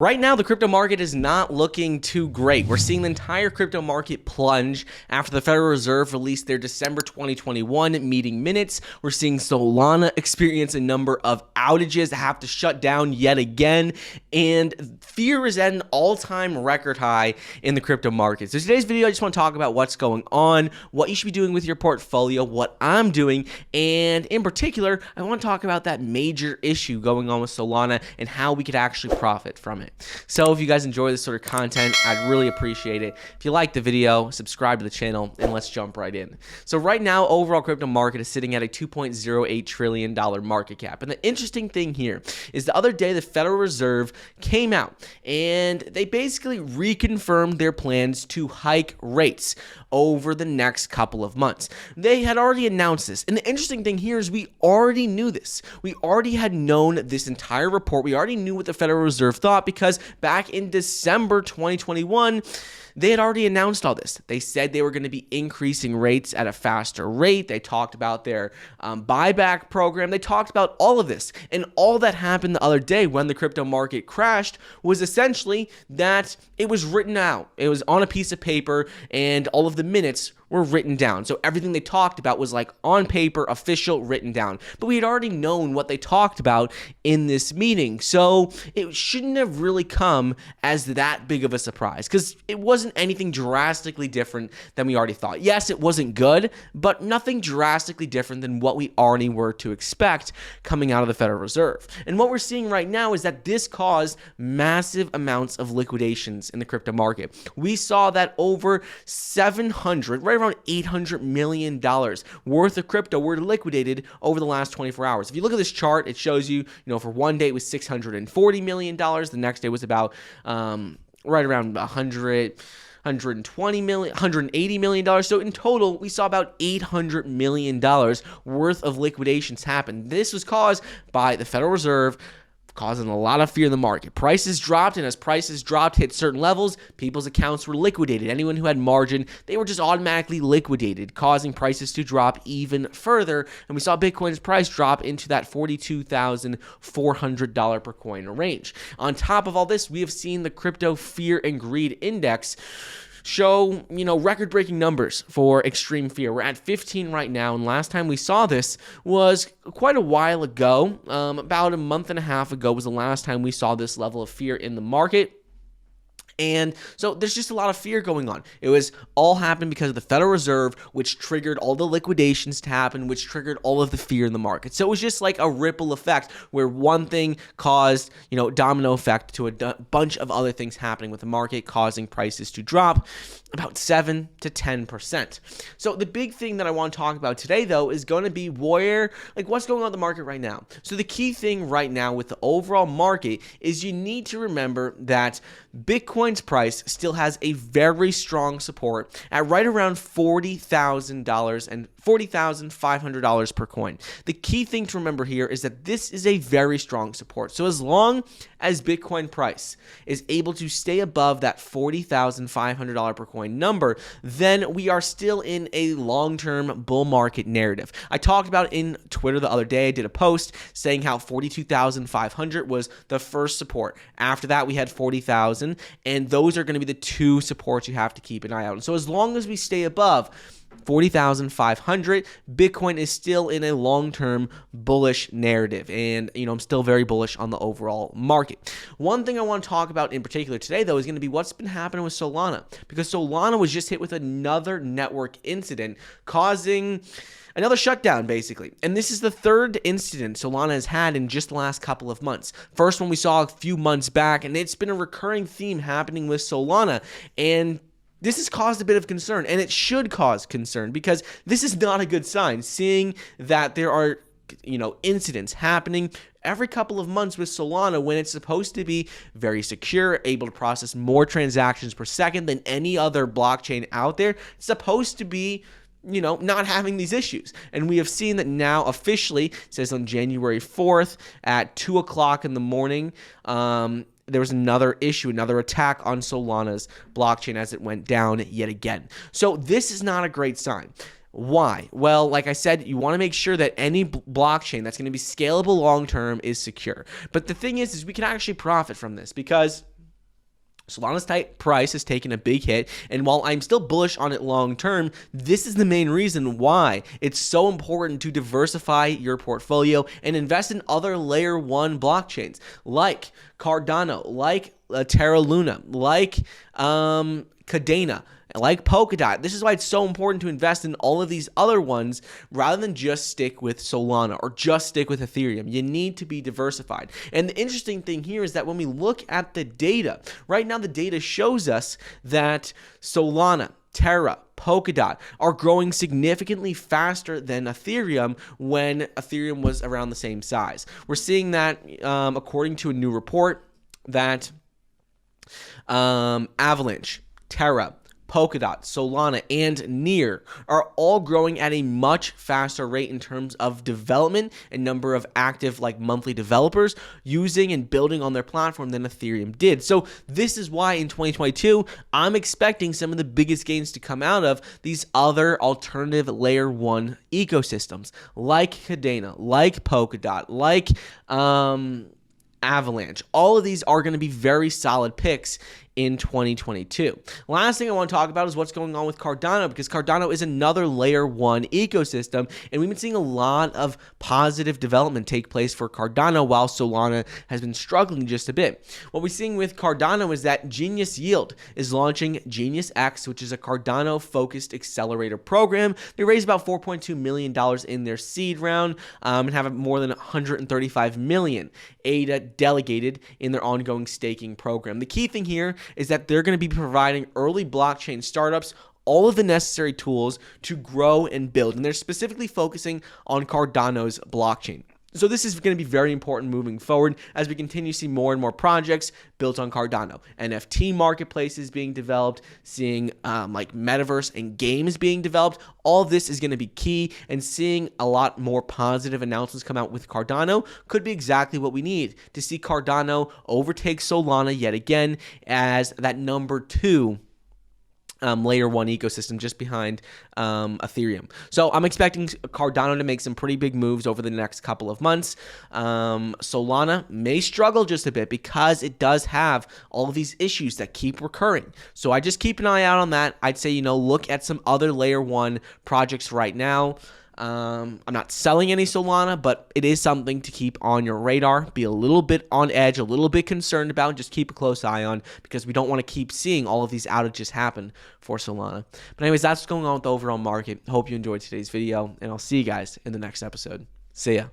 Right now, the crypto market is not looking too great. We're seeing the entire crypto market plunge after the Federal Reserve released their December 2021 meeting minutes. We're seeing Solana experience a number of outages that have to shut down yet again, and fear is at an all-time record high in the crypto market. So today's video, I just want to talk about what's going on, what you should be doing with your portfolio, what I'm doing, and in particular, I want to talk about that major issue going on with Solana and how we could actually profit from it. So if you guys enjoy this sort of content, I'd really appreciate it. If you like the video, subscribe to the channel, and let's jump right in. So right now, overall crypto market is sitting at a $2.08 trillion market cap. And the interesting thing here is the other day, the Federal Reserve came out and they basically reconfirmed their plans to hike rates over the next couple of months. They had already announced this. And the interesting thing here is we already knew this. We already had known this entire report. We already knew what the Federal Reserve thought because back in December 2021, they had already announced all this. They said they were going to be increasing rates at a faster rate. They talked about their buyback program. They talked about all of this. And all that happened the other day when the crypto market crashed was essentially that it was written out. It was on a piece of paper and all of the minutes were written down. So everything they talked about was like on paper, official, written down. But we had already known what they talked about in this meeting. So it shouldn't have really come as that big of a surprise because it wasn't anything drastically different than we already thought. Yes, it wasn't good, but nothing drastically different than what we already were to expect coming out of the Federal Reserve. And what we're seeing right now is that this caused massive amounts of liquidations in the crypto market. We saw that over 700, right around $800 million worth of crypto were liquidated over the last 24 hours. If you look at this chart, it shows you, for one day it was $640 million. The next day was about right around $180 million. So in total, we saw about $800 million worth of liquidations happen. This was caused by the Federal Reserve, causing a lot of fear in the market. Prices dropped, and as prices dropped, hit certain levels, people's accounts were liquidated. Anyone who had margin, they were just automatically liquidated, causing prices to drop even further. And we saw Bitcoin's price drop into that $42,400 per coin range. On top of all this, we have seen the crypto fear and greed index show, record-breaking numbers for extreme fear. We're at 15 right now, and last time we saw this was quite a while ago. About a month and a half ago was the last time we saw this level of fear in the market. And so there's just a lot of fear going on. It was all happening because of the Federal Reserve, which triggered all the liquidations to happen, which triggered all of the fear in the market. So it was just like a ripple effect where one thing caused, domino effect to a bunch of other things happening with the market, causing prices to drop about 7 to 10%. So the big thing that I want to talk about today, though, is going to be what's going on in the market right now. So the key thing right now with the overall market is you need to remember that Bitcoin's price still has a very strong support at right around $40,000 and $40,500 per coin. The key thing to remember here is that this is a very strong support. So as long as Bitcoin price is able to stay above that $40,500 per coin number, then we are still in a long-term bull market narrative. I talked about it in Twitter the other day. I did a post saying how 42,500 was the first support. After that, we had 40,000, and those are going to be the two supports you have to keep an eye out. And so as long as we stay above 40,500, Bitcoin is still in a long-term bullish narrative. And, I'm still very bullish on the overall market. One thing I want to talk about in particular today, though, is going to be what's been happening with Solana. Because Solana was just hit with another network incident causing another shutdown, basically. And this is the third incident Solana has had in just the last couple of months. First one we saw a few months back, and it's been a recurring theme happening with Solana. And this has caused a bit of concern, and it should cause concern because this is not a good sign, seeing that there are, incidents happening every couple of months with Solana when it's supposed to be very secure, able to process more transactions per second than any other blockchain out there. It's supposed to be not having these issues. And we have seen that now officially, it says on January 4th at 2 o'clock in the morning, there was another issue, another attack on Solana's blockchain as it went down yet again. So this is not a great sign. Why? Well, like I said, you want to make sure that any blockchain that's going to be scalable long-term is secure. But the thing is we can actually profit from this because Solana's price has taken a big hit, and while I'm still bullish on it long term, this is the main reason why it's so important to diversify your portfolio and invest in other layer 1 blockchains like Cardano, like Terra Luna, like Cardano, like Polkadot. This is why it's so important to invest in all of these other ones rather than just stick with Solana or just stick with Ethereum. You need to be diversified. And the interesting thing here is that when we look at the data, right now the data shows us that Solana, Terra, Polkadot are growing significantly faster than Ethereum when Ethereum was around the same size. We're seeing that according to a new report that Avalanche, Terra, Polkadot, Solana, and Near are all growing at a much faster rate in terms of development and number of active monthly developers using and building on their platform than Ethereum did. So this is why in 2022, I'm expecting some of the biggest gains to come out of these other alternative layer 1 ecosystems like Cardano, like Polkadot, like Avalanche. All of these are going to be very solid picks in 2022. Last thing I want to talk about is what's going on with Cardano, because Cardano is another layer 1 ecosystem, and we've been seeing a lot of positive development take place for Cardano while Solana has been struggling just a bit. What we're seeing with Cardano is that Genius Yield is launching Genius X, which is a Cardano-focused accelerator program. They raised about $4.2 million in their seed round and have more than 135 million ADA delegated in their ongoing staking program. The key thing here is that they're going to be providing early blockchain startups all of the necessary tools to grow and build, and they're specifically focusing on Cardano's blockchain. So this is going to be very important moving forward as we continue to see more and more projects built on Cardano. NFT marketplaces being developed, seeing metaverse and games being developed. All of this is going to be key, and seeing a lot more positive announcements come out with Cardano could be exactly what we need to see Cardano overtake Solana yet again as that number 2 layer 1 ecosystem just behind Ethereum. So I'm expecting Cardano to make some pretty big moves over the next couple of months. Solana may struggle just a bit because it does have all of these issues that keep recurring. So I just keep an eye out on that. I'd say, look at some other layer 1 projects right now. I'm not selling any Solana, but it is something to keep on your radar. Be a little bit on edge, a little bit concerned about, and just keep a close eye on, because we don't want to keep seeing all of these outages happen for Solana. But anyways, that's what's going on with the overall market. Hope you enjoyed today's video, and I'll see you guys in the next episode. See ya.